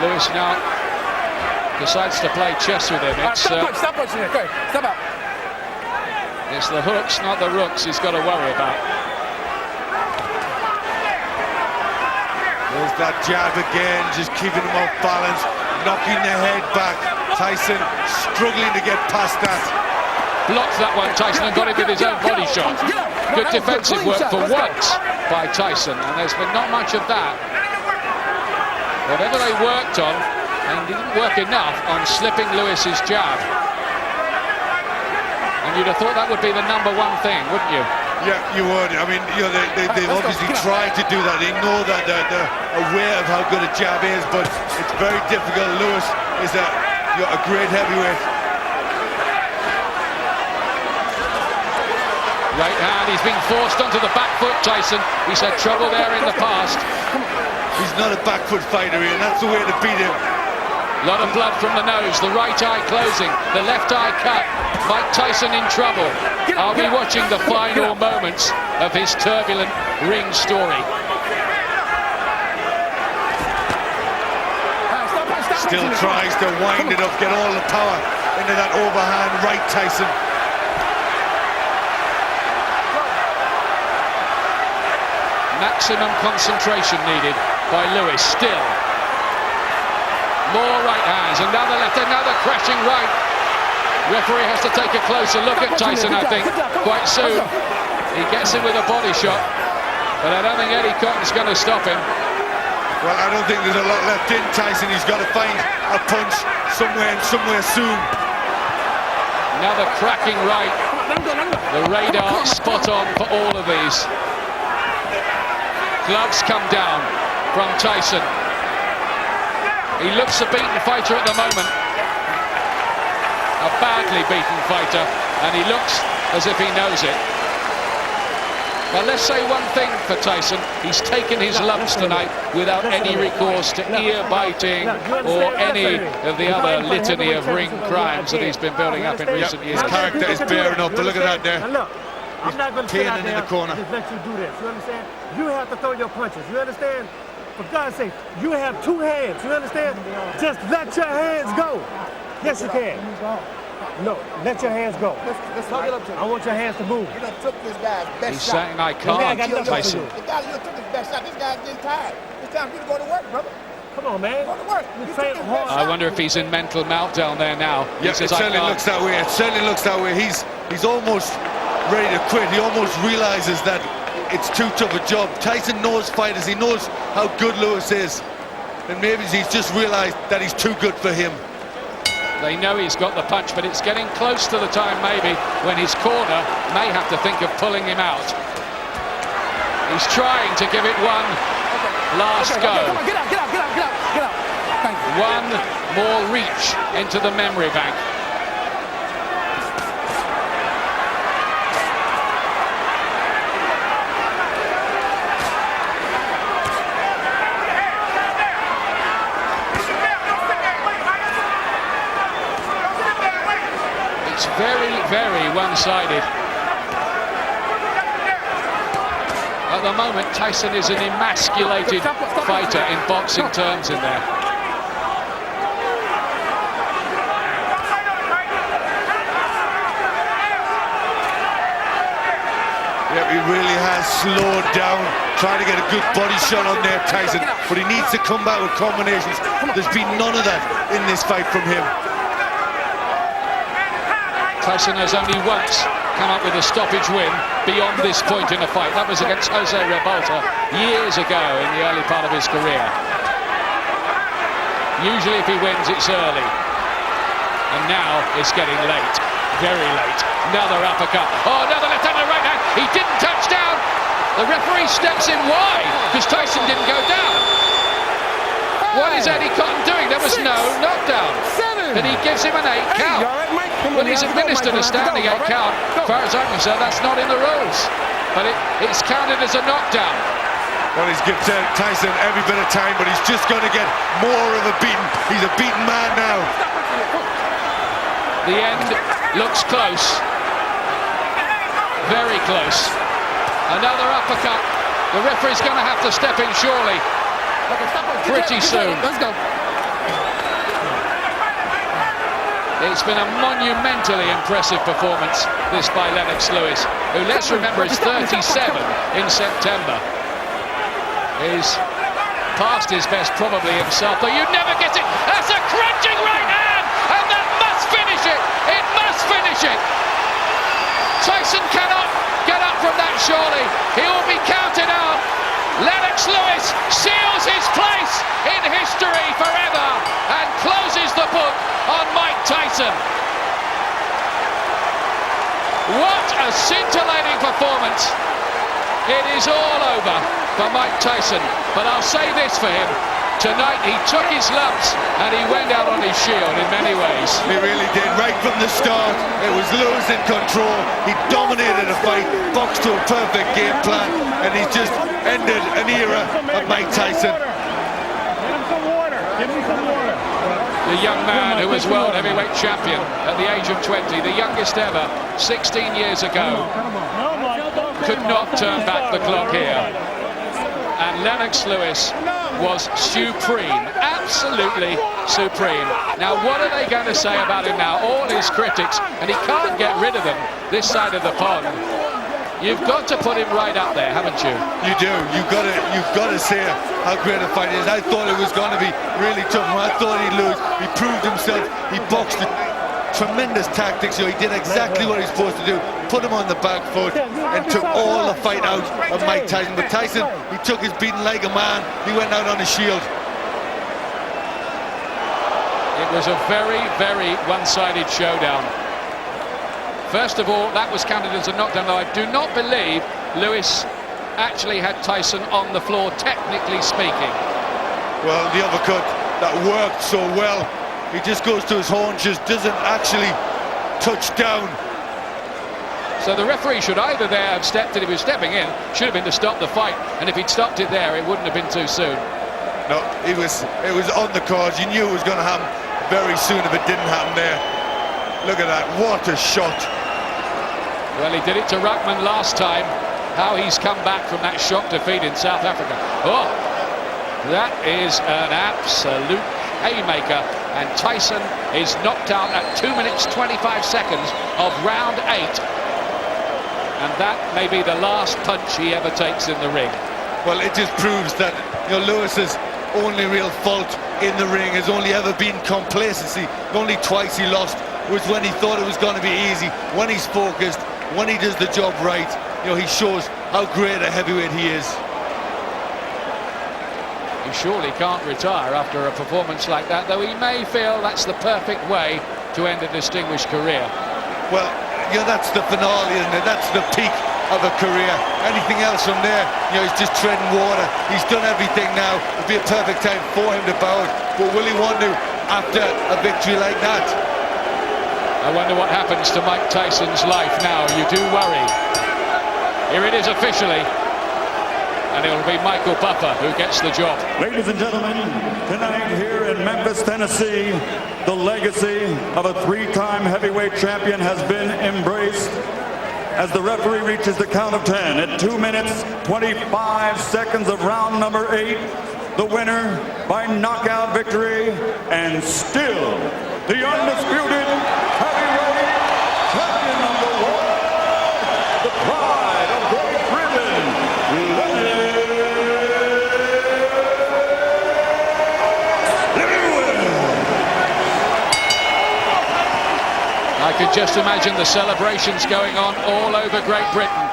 Speaker 1: Lewis now decides to play chess with him. It's the hooks, not the rooks, he's got to worry about.
Speaker 2: There's that jab again, just keeping him off balance, knocking the head back. Tyson struggling to get past that.
Speaker 1: Blocked that one, Tyson, and got it with his own body shot. Good defensive work for once by Tyson, and there's been not much of that. Whatever they worked on, and didn't work enough on slipping Lewis's jab. And you'd have thought that would be the #1 thing, wouldn't you?
Speaker 2: Yeah, you would. I mean, you know, they've obviously tried to do that. They know that they're aware of how good a jab is, but it's very difficult. Lewis is a great heavyweight.
Speaker 1: Right hand, he's being forced onto the back foot, Tyson. He's had trouble there in the past.
Speaker 2: He's not a back foot fighter, and that's the way to beat him.
Speaker 1: A lot of blood from the nose, the right eye closing, the left eye cut. Mike Tyson in trouble. Are we watching the final moments of his turbulent ring story?
Speaker 2: Still tries to wind it up, get all the power into that overhand right, Tyson.
Speaker 1: Maximum concentration needed by Lewis still. More right hands, another left, another crashing right. Referee has to take a closer look at Tyson, I think, quite soon. He gets him with a body shot, but I don't think Eddie Cotton's going to stop him.
Speaker 2: Well, I don't think there's a lot left in Tyson. He's got to find a punch somewhere and somewhere soon.
Speaker 1: Another cracking right. The radar spot on for all of these. Gloves come down from Tyson. He looks a beaten fighter at the moment. A badly beaten fighter, and he looks as if he knows it. But let's say one thing for Tyson, he's taken his lumps tonight without any recourse to ear biting or any of the other litany of ring crimes that he's been building up in recent years.
Speaker 2: His character is bearing up, but look at that there.
Speaker 5: I'm not going to sit out there
Speaker 2: in the corner.
Speaker 5: and just let you do this, you understand? You have to throw your punches, you understand? For God's sake, you have 2 hands, you understand? Just let your hands go. Yes, you can. No, let your hands go. I want your hands to move.
Speaker 8: You done took this guy's best
Speaker 1: He's
Speaker 8: shot.
Speaker 1: saying I can't, Tyson.
Speaker 8: The guy you took his best shot. This guy's getting tired. It's time for you to go to work, brother.
Speaker 5: Come on, man.
Speaker 8: Go to work.
Speaker 5: You train hard.
Speaker 1: I wonder if he's in mental meltdown there now.
Speaker 2: Yeah, it certainly looks that way. It certainly looks that way. He's almost ready to quit. He almost realizes that it's too tough a job. Tyson knows fighters. He knows how good Lewis is. And maybe he's just realized that he's too good for him.
Speaker 1: They know he's got the punch, but it's getting close to the time maybe when his corner may have to think of pulling him out. He's trying to give it one last go.
Speaker 8: Get out. Thank you.
Speaker 1: One more reach into the memory bank. It's very, very one-sided. At the moment, Tyson is an emasculated fighter in boxing terms in there.
Speaker 2: really has slowed down, trying to get a good body shot on there, Tyson, but he needs to come back with combinations. There's been none of that in this fight from him.
Speaker 1: Tyson has only once come up with a stoppage win beyond this point in a fight. That was against Jose Revolta years ago in the early part of his career. Usually if he wins, it's early. And now it's getting late, very late. Another uppercut. Oh, another left hand and right hand. He didn't touch down. The referee steps in. Why? Because Tyson didn't go down. What is Eddie Cotton doing? There was no knockdown. And he gives him an 8 count. Well, he's administered a standing 8 count. As far as I'm concerned, that's not in the rules. But it's counted as a knockdown.
Speaker 2: Well, he's given Tyson every bit of time, but he's just going to get more of a beating. He's a beaten man now.
Speaker 1: The end looks close. Very close. Another uppercut. The referee's going to have to step in surely. Pretty soon.
Speaker 8: Let's go.
Speaker 1: It's been a monumentally impressive performance, this by Lennox Lewis, who, let's remember, is 37 in September. He's past his best probably himself, but you never get it. That's a crunching right hand, and that must finish it. It must finish it. Tyson cannot get up from that surely. He will be counted out. Lennox Lewis seals his place in history forever and closes the book on Mike Tyson. What a scintillating performance. It is all over for Mike Tyson, but I'll say this for him. Tonight he took his lumps and he went out on his shield in many ways.
Speaker 2: He really did. Right from the start, it was Lewis in control. He dominated the fight, boxed to a perfect game plan, and he's just ended an era of Mike Tyson.
Speaker 5: Get him some water. Give me some water.
Speaker 1: The young man who was world heavyweight champion at the age of 20, the youngest ever, 16 years ago, could not turn back the clock here. And Lennox Lewis was supreme, absolutely supreme. Now, what are they going to say about him now? All his critics, and he can't get rid of them this side of the pond. You've got to put him right up there, haven't you?
Speaker 2: You do. You've got to say how great a fight is. I thought it was going to be really tough. I thought he'd lose. He proved himself. He boxed with tremendous tactics. He did exactly what he's supposed to do. Put him on the back foot and took all the fight out of Mike Tyson. But Tyson, he took his beating like a man. He went out on his shield.
Speaker 1: It was a very, very one-sided showdown. First of all, that was counted as a knockdown. Though I do not believe Lewis actually had Tyson on the floor, technically speaking.
Speaker 2: Well, the uppercut that worked so well, he just goes to his haunches, doesn't actually touch down.
Speaker 1: So the referee should either there have stepped it, if he was stepping in, should have been to stop the fight, and if he'd stopped it there, it wouldn't have been too soon.
Speaker 2: No, it was on the cards. You knew it was going to happen very soon if it didn't happen there. Look at that, what a shot.
Speaker 1: Well, he did it to Ruckman last time. How he's come back from that shock defeat in South Africa. Oh, that is an absolute haymaker. And Tyson is knocked out at 2 minutes 25 seconds of round 8. And that may be the last punch he ever takes in the ring.
Speaker 2: Well, it just proves that Lewis's only real fault in the ring has only ever been complacency. Only twice he lost was when he thought it was going to be easy. When he's focused, when he does the job right, he shows how great a heavyweight he is.
Speaker 1: He surely can't retire after a performance like that, though he may feel that's the perfect way to end a distinguished career.
Speaker 2: Well, that's the finale, isn't it? That's the peak of a career. Anything else from there, he's just treading water. He's done everything now. It'd be a perfect time for him to bow it. But will he want to after a victory like that?
Speaker 1: I wonder what happens to Mike Tyson's life now. You do worry. Here it is officially. And it'll be Michael Buffer who gets the job.
Speaker 4: Ladies and gentlemen, tonight here in Memphis, Tennessee, the legacy of a 3-time heavyweight champion has been embraced as the referee reaches the count of 10 at 2 minutes 25 seconds of round number 8. The winner by knockout victory and still the undisputed heavyweight champion of the world, the pride of Great Britain.
Speaker 1: I could just imagine the celebrations going on all over Great Britain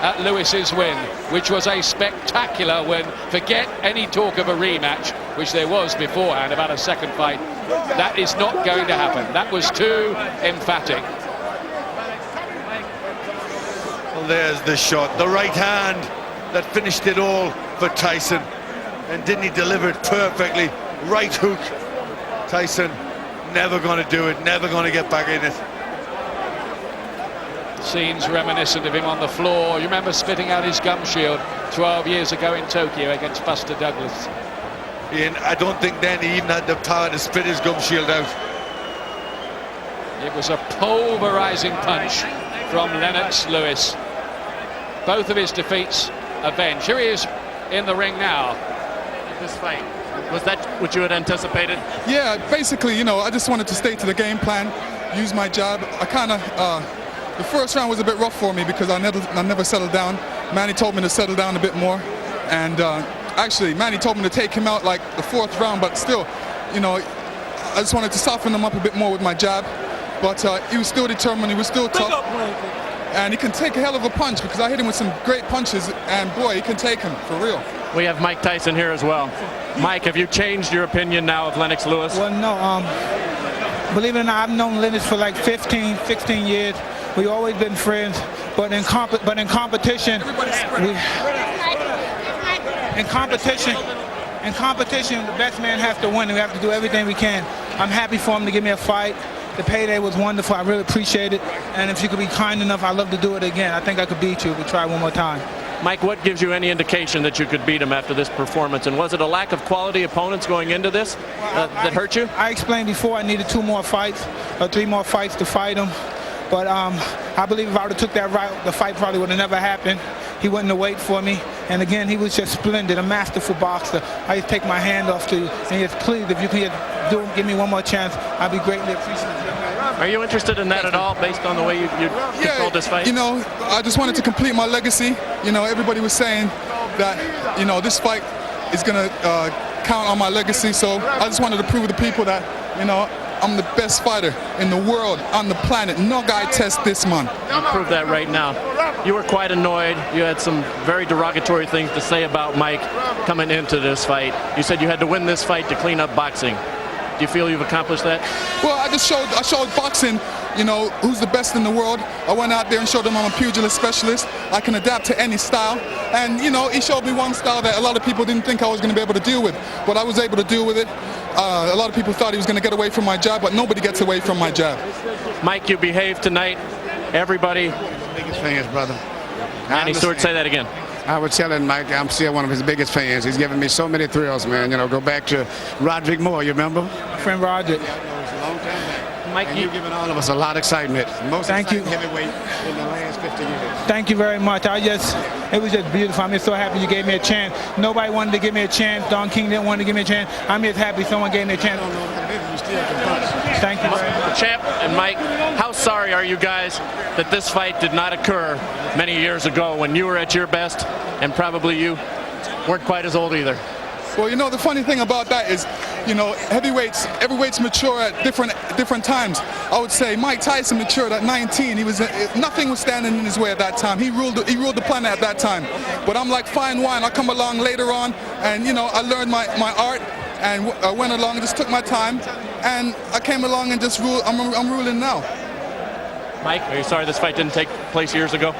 Speaker 1: at Lewis's win, which was a spectacular win. Forget any talk of a rematch, which there was beforehand about a second fight. That is not going to happen. That was too emphatic.
Speaker 2: Well, there's the shot, the right hand that finished it all for Tyson. And didn't he deliver it perfectly? Right hook. Tyson never going to do it, never going to get back in it.
Speaker 1: Scenes reminiscent of him on the floor. You remember spitting out his gum shield 12 years ago in Tokyo against Buster Douglas.
Speaker 2: And I don't think then he even had the power to spit his gum shield out.
Speaker 1: It was a pulverizing punch from Lennox Lewis. Both of his defeats avenged. Here he is in the ring now.
Speaker 9: This fight, was that what you had anticipated?
Speaker 10: Yeah, basically, you know, I just wanted to stay to the game plan, use my jab. I kind of, the first round was a bit rough for me because I never settled down. Manny told me to settle down a bit more. And actually, Manny told me to take him out like the fourth round, but still, you know, I just wanted to soften him up a bit more with my jab. But he was still determined, he was still tough. And he can take a hell of a punch because I hit him with some great punches, and boy, he can take him, for real.
Speaker 9: We have Mike Tyson here as well. Mike, have you changed your opinion now of Lennox Lewis?
Speaker 7: Well, no. Believe it or not, I've known Lennox for like 15, 16 years. We've always been friends, but in competition, the best man has to win. We have to do everything we can. I'm happy for him to give me a fight. The payday was wonderful. I really appreciate it. And if you could be kind enough, I'd love to do it again. I think I could beat you if we try one more time.
Speaker 9: Mike, what gives you any indication that you could beat him after this performance? And was it a lack of quality opponents going into this that hurt you?
Speaker 7: I explained before I needed 2 more fights or 3 more fights to fight him. But I believe if I would have took that route, the fight probably would have never happened. He wouldn't have waited for me. And again, he was just splendid, a masterful boxer. I just take my hand off to you and just please, if you can give me one more chance, I'd be greatly appreciative.
Speaker 9: Are you interested in that at all, based on the way you controlled this fight?
Speaker 10: You know, I just wanted to complete my legacy. You know, everybody was saying that, you know, this fight is going to count on my legacy. So I just wanted to prove to the people that, you know, I'm the best fighter in the world, on the planet. No guy tests this, man.
Speaker 9: You prove that right now. You were quite annoyed. You had some very derogatory things to say about Mike coming into this fight. You said you had to win this fight to clean up boxing. Do you feel you've accomplished that?
Speaker 10: Well, I showed boxing, you know, who's the best in the world. I went out there and showed them I'm a pugilist specialist. I can adapt to any style. And, you know, he showed me one style that a lot of people didn't think I was going to be able to deal with. But I was able to deal with it. A lot of people thought he was going to get away from my jab, but nobody gets away from my jab.
Speaker 9: Mike, you behaved tonight. Everybody.
Speaker 6: Biggest fans, brother.
Speaker 9: Manny Stewart, say that again.
Speaker 6: I was telling Mike, I'm still one of his biggest fans. He's given me so many thrills, man. You know, go back to Roderick Moore, you remember?
Speaker 7: My friend Roderick.
Speaker 9: Mike,
Speaker 6: you've given all of us a lot of excitement. Most exciting heavyweight in the last 50 years.
Speaker 7: Thank you very much. It was just beautiful. I'm just so happy you gave me a chance. Nobody wanted to give me a chance. Don King didn't want to give me a chance. I'm just happy someone gave me a chance. Thank you very much.
Speaker 9: Champ and Mike, how sorry are you guys that this fight did not occur many years ago when you were at your best, and probably you weren't quite as old either?
Speaker 10: Well, you know, the funny thing about that is, you know, heavyweights mature at different times. I would say Mike Tyson matured at 19. Nothing was standing in his way at that time. He ruled the planet at that time. But I'm like fine wine. I come along later on, and, you know, I learned my art, and I went along, just took my time, and I came along and just ruled. I'm ruling now.
Speaker 9: Mike, are you sorry this fight didn't take place years ago?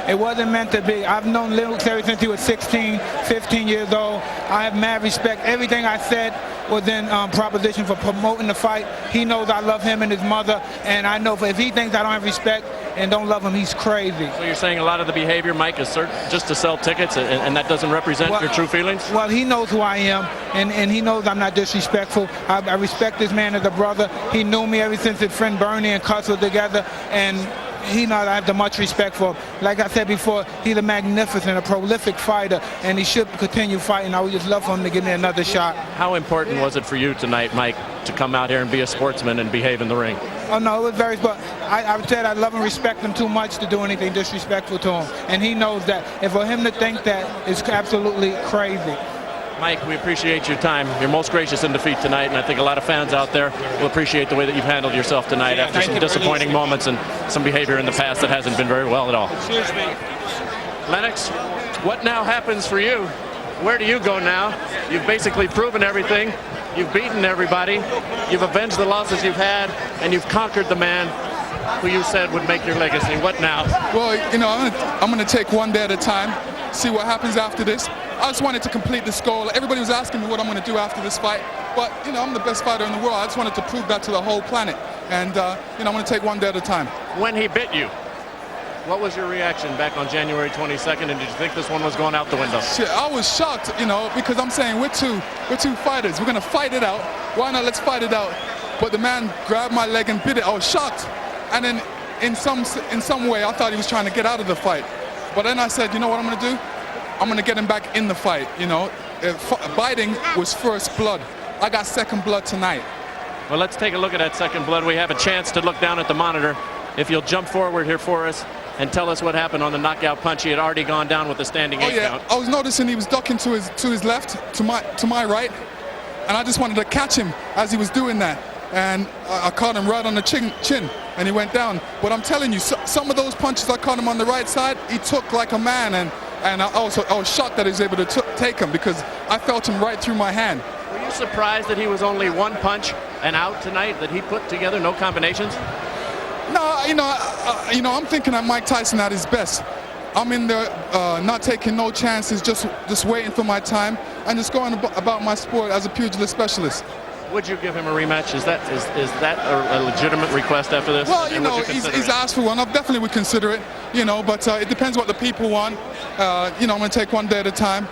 Speaker 7: It wasn't meant to be. I've known Lennox ever since he was 16, 15 years old. I have mad respect. Everything I said was in proposition for promoting the fight. He knows I love him and his mother, and I know if he thinks I don't have respect and don't love him, he's crazy.
Speaker 9: So you're saying a lot of the behavior, Mike, is just to sell tickets, and that doesn't represent your true feelings?
Speaker 7: Well, he knows who I am, and he knows I'm not disrespectful. I respect this man as a brother. He knew me ever since his friend Bernie and Cuss were together, and he knows I have the much respect for him. Like I said before, he's a magnificent, a prolific fighter, and he should continue fighting. I would just love for him to give me another shot.
Speaker 9: How important was it for you tonight, Mike, to come out here and be a sportsman and behave in the ring?
Speaker 7: Oh, no, it was very, but I said I love and respect him too much to do anything disrespectful to him. And he knows that. And for him to think that is absolutely crazy.
Speaker 9: Mike, we appreciate your time. You're most gracious in defeat tonight, and I think a lot of fans out there will appreciate the way that you've handled yourself tonight after some disappointing moments and some behavior in the past that hasn't been very well at all.
Speaker 1: Excuse me.
Speaker 9: Lennox, what now happens for you? Where do you go now? You've basically proven everything. You've beaten everybody. You've avenged the losses you've had, and you've conquered the man who you said would make your legacy. What now?
Speaker 10: Well, you know, I'm going to take one day at a time, see what happens after this. I just wanted to complete this goal. Everybody was asking me what I'm going to do after this fight, but you know, I'm the best fighter in the world. I just wanted to prove that to the whole planet, and you know, I'm going to take one day at a time.
Speaker 9: When he bit you, what was your reaction back on January 22nd, and did you think this one was going out the window?
Speaker 10: Shit, I was shocked, you know, because I'm saying we're two fighters. We're going to fight it out. Why not? Let's fight it out. But the man grabbed my leg and bit it. I was shocked, and then in some way, I thought he was trying to get out of the fight. But then I said, you know what I'm going to do? I'm going to get him back in the fight, you know. Biting was first blood. I got second blood tonight.
Speaker 9: Well, let's take a look at that second blood. We have a chance to look down at the monitor. If you'll jump forward here for us and tell us what happened on the knockout punch. He had already gone down with the standing 8 count.
Speaker 10: I was noticing he was ducking to his left, to my right, and I just wanted to catch him as he was doing that. And I caught him right on the chin, and he went down. But I'm telling you, some of those punches I caught him on the right side, he took like a man, and I was shocked that he was able to take him because I felt him right through my hand.
Speaker 9: Were you surprised that he was only one punch and out tonight, that he put together no combinations?
Speaker 10: No, you know, I'm thinking that Mike Tyson at his best. I'm in there not taking no chances, just waiting for my time, and just going about my sport as a pugilist specialist.
Speaker 9: Would you give him a rematch? Is that a legitimate request after this?
Speaker 10: Well, you know, he's asked for one. I definitely would consider it, you know, but it depends what the people want. You know, I'm going to take one day at a time.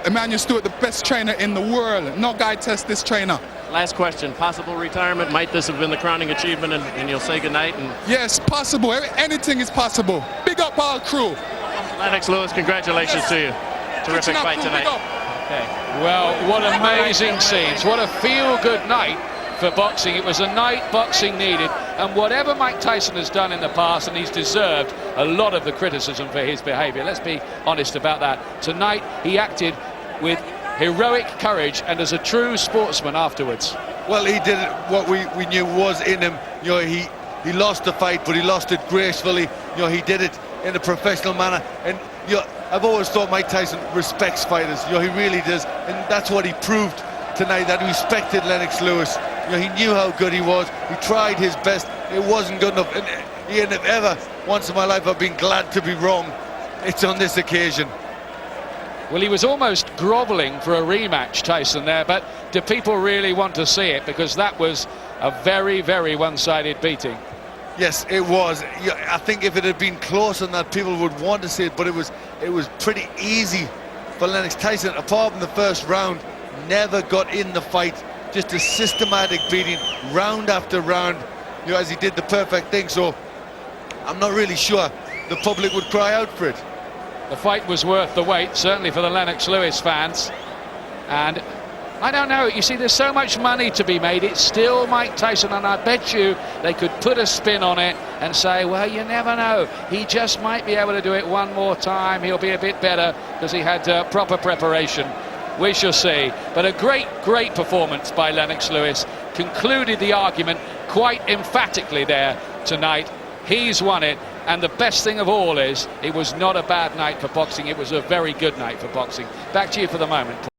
Speaker 10: Emmanuel Stewart, the best trainer in the world. No guy tests this trainer.
Speaker 9: Last question, possible retirement? Might this have been the crowning achievement and you'll say goodnight?
Speaker 10: Yes, possible. Anything is possible. Big up our crew.
Speaker 9: Lennox Lewis, congratulations to you. Terrific fight tonight.
Speaker 1: Okay. Well, what amazing scenes. What a feel-good night for boxing. It was a night boxing needed. And whatever Mike Tyson has done in the past, and he's deserved a lot of the criticism for his behavior. Let's be honest about that. Tonight, he acted with heroic courage and as a true sportsman afterwards.
Speaker 2: Well, he did what we knew was in him. You know, he lost the fight, but he lost it gracefully. You know, he did it in a professional manner. And you know, I've always thought Mike Tyson respects fighters. You know, he really does, and that's what he proved tonight. That he respected Lennox Lewis. You know, he knew how good he was. He tried his best. It wasn't good enough. And if ever once in my life I've been glad to be wrong, it's on this occasion.
Speaker 1: Well, he was almost groveling for a rematch, Tyson, there, but do people really want to see it? Because that was a very, very one-sided beating.
Speaker 2: Yes, it was. I think if it had been closer than that, people would want to see it, but it was pretty easy for Lennox. Tyson, apart from the first round, never got in the fight. Just a systematic beating, round after round, you know, as he did the perfect thing. So I'm not really sure the public would cry out for it.
Speaker 1: The fight was worth the wait, certainly for the Lennox Lewis fans. And I don't know, you see, there's so much money to be made. It's still Mike Tyson, and I bet you they could put a spin on it and say, well, you never know. He just might be able to do it one more time. He'll be a bit better because he had proper preparation. We shall see. But a great, great performance by Lennox Lewis. Concluded the argument quite emphatically there tonight. He's won it. And the best thing of all is, it was not a bad night for boxing. It was a very good night for boxing. Back to you for the moment.